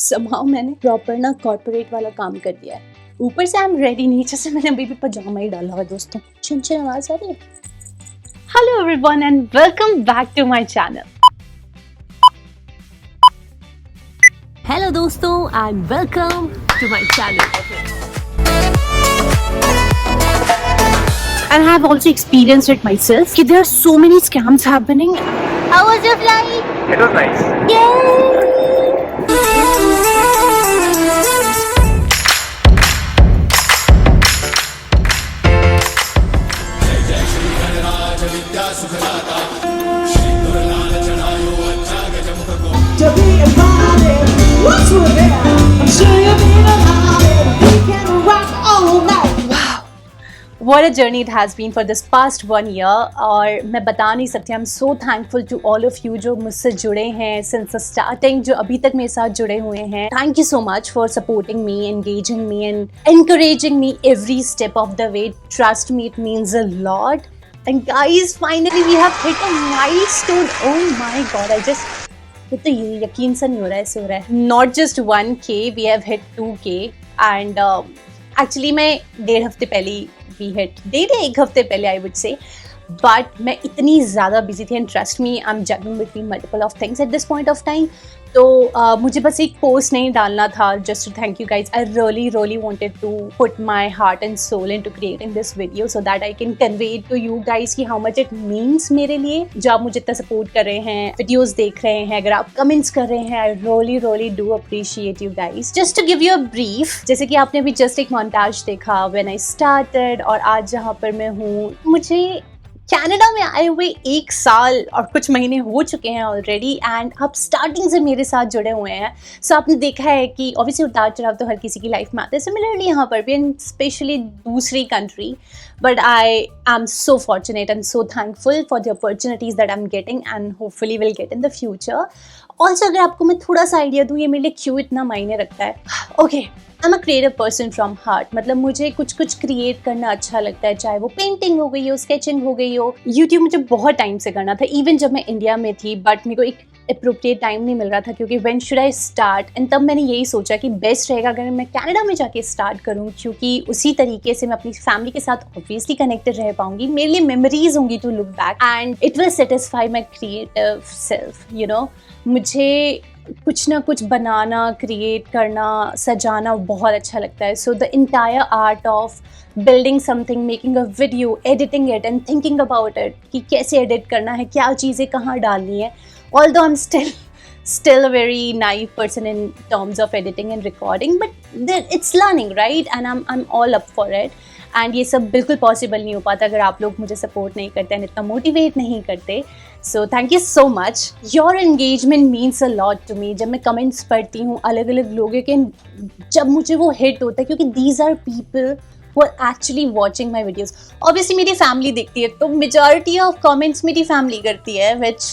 somehow मैंने proper ना corporate वाला काम कर दिया है। ऊपर से आई एम रेडी, नीचे से मैंने अभी भी पजामा ही डाला हुआ है दोस्तों। चिन आवाज आ रही है। Hello everyone and welcome back to my channel. Hello दोस्तों and welcome to my channel. And I have also experienced it myself. There are so many scams happening. How was your flight? It was nice. Yay! To be invited, once we're there, I'm sure you'll be delighted. We can rock all night. What a journey it has been for this past 1 year. और मैं बता नहीं सकती, I'm so thankful to all of you जो मुझसे जुड़े हैं since the starting, जो अभी तक मेरे साथ जुड़े हुए हैं. Thank you so much for supporting me, engaging me and encouraging me every step of the way. Trust me, it means a lot. And guys, finally we have hit a milestone. Oh my god, ये तो यकीन सा नहीं हो रहा है, ऐसे हो रहा है. Not just 1K, we have hit 2K and actually मैं 1.5 हफ्ते पहले we hit 1.5 हफ्ते पहले I would say, but मैं इतनी ज़्यादा busy थी and trust me I'm juggling between multiple of things at this point of time. तो मुझे बस एक पोस्ट नहीं डालना था just to thank you guys. I really wanted to put my heart and soul into creating this video so that I can convey to you guys कि how much it means मेरे लिए, जो आप मुझे इतना सपोर्ट कर रहे हैं, वीडियोस देख रहे हैं, अगर आप कमेंट्स कर रहे हैं. I really do appreciate you guys. Just to give you a brief, जैसे कि आपने अभी just एक montage देखा when I started और आज जहाँ पर मैं हूँ, मुझे कनाडा में आए हुए 1 साल और कुछ महीने हो चुके हैं ऑलरेडी एंड आप स्टार्टिंग से मेरे साथ जुड़े हुए हैं. सो आपने देखा है कि ऑब्वियसली उतार चढ़ाव तो हर किसी की लाइफ में आते हैं, सिमिलरली यहाँ पर भी एंड स्पेशली दूसरी country. But I am so fortunate and so thankful for the opportunities that I am getting and hopefully will get in the future. Also अगर आपको मैं थोड़ा सा आइडिया दूँ ये मेरे लिए क्यों इतना मायने रखता है. Okay, I am a creative person from heart. मतलब मुझे कुछ क्रिएट करना अच्छा लगता है, चाहे वो पेंटिंग हो गई हो, स्केचिंग हो गई हो. यूट्यूब मुझे बहुत टाइम से करना था, इवन जब मैं इंडिया में थी, बट मेरे को एक अप्रोप्रिएट टाइम नहीं मिल रहा था क्योंकि when should I start. And तब मैंने यही सोचा कि बेस्ट रहेगा अगर मैं कनाडा में जाके स्टार्ट करूँ, क्योंकि उसी तरीके से मैं अपनी फैमिली के साथ ऑब्वियसली कनेक्टेड रह पाऊंगी. मेरे लिए मेमोरीज होंगी to look back and it will satisfy my creative self. You know, मुझे कुछ ना कुछ बनाना, क्रिएट करना, सजाना बहुत अच्छा लगता है. So the entire art of building something, making a video, editing it and thinking about it कि कैसे एडिट करना है, क्या चीज़ें कहाँ डालनी है. Although I am still a very naive person in terms of editing and recording, but it's learning, right? And I'm all up for it. And ये सब बिल्कुल पॉसिबल नहीं हो पाता अगर आप लोग मुझे सपोर्ट नहीं करते हैं, इतना मोटिवेट नहीं करते. So thank you so much. Your engagement means a lot to me. जब मैं कमेंट्स पढ़ती हूँ अलग अलग लोगों के, जब मुझे वो हिट होता है, क्योंकि these are people who are actually watching my videos. Obviously मेरी फैमिली देखती है, तो मेजॉरिटी ऑफ कमेंट्स मेरी फैमिली करती है, which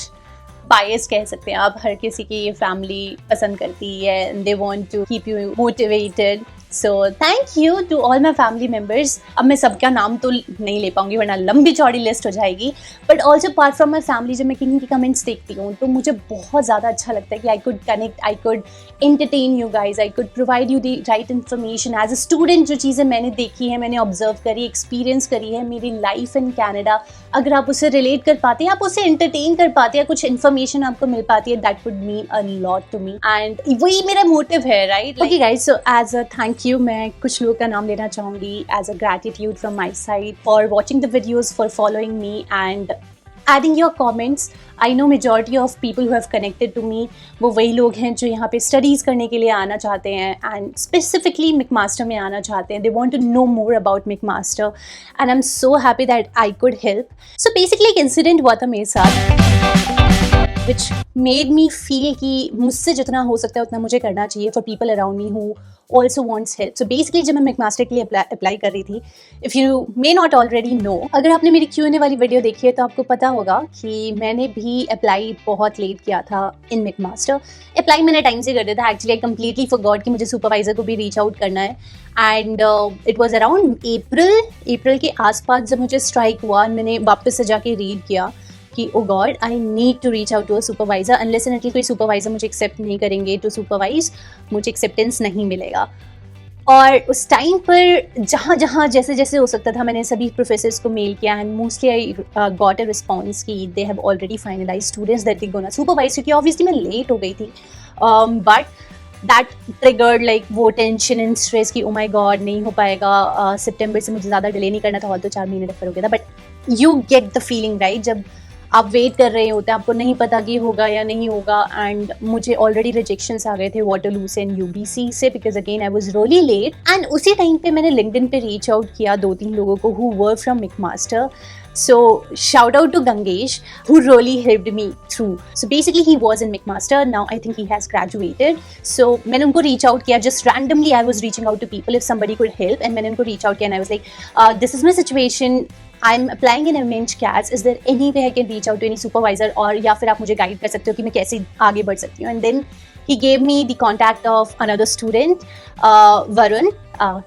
बायस कह सकते हैं आप. हर किसी की ये फैमिली पसंद करती है and they want to keep you motivated. So thank you to all my family members. अब मैं सबका नाम तो नहीं ले पाऊंगी वरना लंबी चौड़ी लिस्ट हो जाएगी. But also apart from my family, जब मैं किन्हीं की कमेंट्स देखती हूँ तो मुझे बहुत ज़्यादा अच्छा लगता है कि I could connect, I could entertain you guys, I could provide you the right information. As a student जो चीज़ें मैंने देखी है, मैंने ऑब्जर्व करी, एक्सपीरियंस करी है मेरी लाइफ इन कैनेडा, अगर आप उसे रिलेट कर पाते हैं, आप उसे एंटरटेन कर पाते हैं, कुछ इन्फॉर्मेशन आपको मिल पाती है, that would mean a lot to me and वही मेरा मोटिव है, right? Okay guys, so as a thank you मैं कुछ लोगों का नाम लेना चाहूँगी. As a gratitude from my side for watching the videos, for following me and adding your comments. I know majority of people who have connected to me वो वही लोग हैं जो यहाँ पे स्टडीज़ करने के लिए आना चाहते हैं एंड स्पेसिफिकली McMaster में आना चाहते हैं. They want to know more about McMaster and I'm so happy that I could help. So basically एक incident हुआ था मेरे साथ which made me feel कि मुझसे जितना हो सकता है उतना मुझे करना चाहिए for people around me who also wants help. So basically जब मैं McMaster के लिए अप्लाई कर रही थी, if you may not already know, अगर आपने मेरी Q&A वाली वीडियो देखी है तो आपको पता होगा कि मैंने भी अप्लाई बहुत लेट किया था इन McMaster. अप्लाई मैंने टाइम से कर दिया था. एक्चुअली आई कम्प्लीटली फॉरगॉट कि मुझे सुपरवाइजर को भी रीच आउट करना है एंड इट वॉज अराउंड अप्रैल के आसपास जब मुझे स्ट्राइक हुआ, मैंने वापस से जाके रीड किया कि oh God I need to reach out to a supervisor, unless and until कोई सुपरवाइजर मुझे एक्सेप्ट नहीं करेंगे टू सुपरवाइज, मुझे एक्सेप्टेंस नहीं मिलेगा। और उस टाइम पर जहाँ जहाँ जैसे जैसे हो सकता था मैंने सभी प्रोफेसर्स को मेल किया and mostly I got a response कि they have already finalize students that they gonna supervise, क्योंकि ऑब्वियसली मैं लेट हो गई थी। बट दैट ट्रिगर्ड लाइक वो टेंशन एंड स्ट्रेस कि ओ माई गॉड नहीं हो पाएगा, सितंबर से मुझे ज़्यादा डिले नहीं करना था, और तो 4 महीने रेफर हो गया था। But you get the feeling right, जब आप वेट कर रहे होते हैं, आपको नहीं पता कि होगा या नहीं होगा। एंड मुझे ऑलरेडी रिजेक्शंस आ गए थे वाटरलू से एंड यूबीसी से, because again I was really late. And उसी टाइम पे मैंने लिंक्डइन पे रीच आउट किया 2-3 लोगों को who were from McMaster. So shout out to Gangesh who really helped me through. So basically he was in McMaster. Now I think he has graduated. So मैंने उनको reach out किया, just randomly I was reaching out to people if somebody could help, and मैंने उनको reach out किया and I was like, this is my situation. I'm applying in MNC CAS. Is there any way I can reach out to any supervisor? और या फिर आप मुझे guide कर सकते हो कि मैं कैसे आगे बढ़ सकती हूँ? And then he gave me the contact of another student, Varun.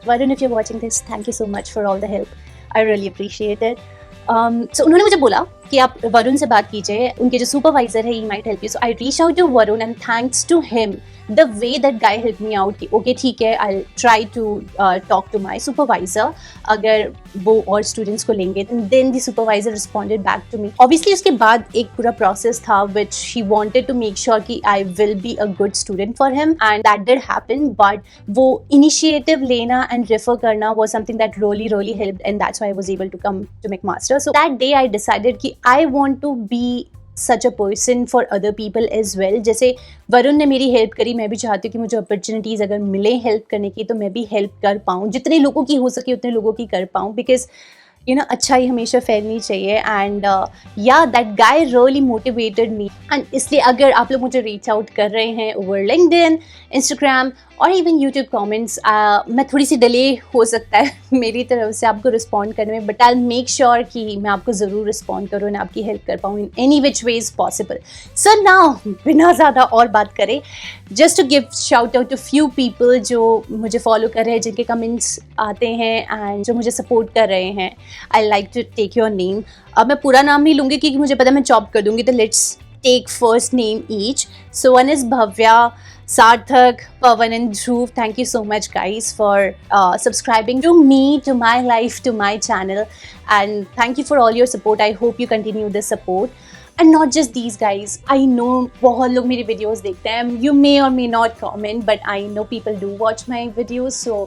Varun, if you're watching this, thank you so much for all the help. I really appreciate it. So उन्होंने मुझे बोला कि आप वरुण से बात कीजिए, उनके जो सुपरवाइजर है, he might help you. So I reach out to Varun and thanks to him the way that guy help me out कि ओके ठीक है, I try to talk to my supervisor, अगर वो और स्टूडेंट्स को लेंगे। Then the supervisor responded back to me. Obviously उसके बाद एक पूरा प्रोसेस था which he wanted to make sure कि I will be a good student for him, and that did happen. But वो इनिशिएटिव लेना एंड रेफर करना was something that really helped, and that's why I was able to come to McMaster. So that day I decided कि I want to be such a person for other people as well. जैसे वरुण ने मेरी help करी, मैं भी चाहती हूँ कि मुझे अपॉर्चुनिटीज़ अगर मिले हेल्प करने की तो मैं भी हेल्प कर पाऊँ, जितने लोगों की हो सके उतने लोगों की कर पाऊँ, बिकॉज यू नो अच्छाई हमेशा फैलनी चाहिए। एंड या that guy really motivated me. And इसलिए अगर आप लोग मुझे रीच आउट कर रहे हैं ओवर लिंक्डइन, इंस्टाग्राम और इवन यूट्यूब कमेंट्स, मैं थोड़ी सी डिले हो सकता है मेरी तरफ से आपको रिस्पॉन्ड करने में, but I will make sure कि मैं आपको ज़रूर रिस्पॉन्ड करूँ एंड आपकी हेल्प कर पाऊँ in any which way is possible. So now बिना ज़्यादा और बात करें, just to give shout out to few people जो मुझे फॉलो कर रहे हैं, जिनके कमेंट्स आते हैं एंड जो मुझे सपोर्ट कर रहे हैं। I like to take your name. अब मैं पूरा नाम नहीं लूँगी क्योंकि मुझे पता है मैं चॉप कर दूँगी, तो let's take first name each. So one is Bhavya, Sarthak, Pavan and Dhruv. Thank you so much guys for subscribing to me, to my life, to my channel, and thank you for all your support. I hope you continue this support. And not just these guys, I know बहुत लोग मेरी videos देखते हैं. You may or may not comment, but I know people do watch my videos. So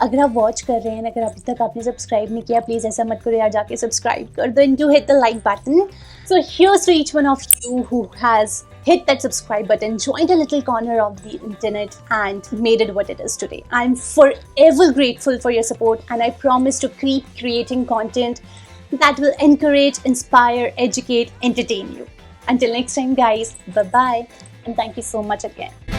अगर आप watch कर रहे हैं, अगर अभी तक आपने subscribe नहीं किया, please ऐसा मत करो यार, जाके subscribe कर दो and do hit the like button. So here's to each one of you who has hit that subscribe button, joined a little corner of the internet and made it what it is today. I'm forever grateful for your support, and I promise to keep creating content that will encourage, inspire, educate, entertain you. Until next time guys, bye bye and thank you so much again.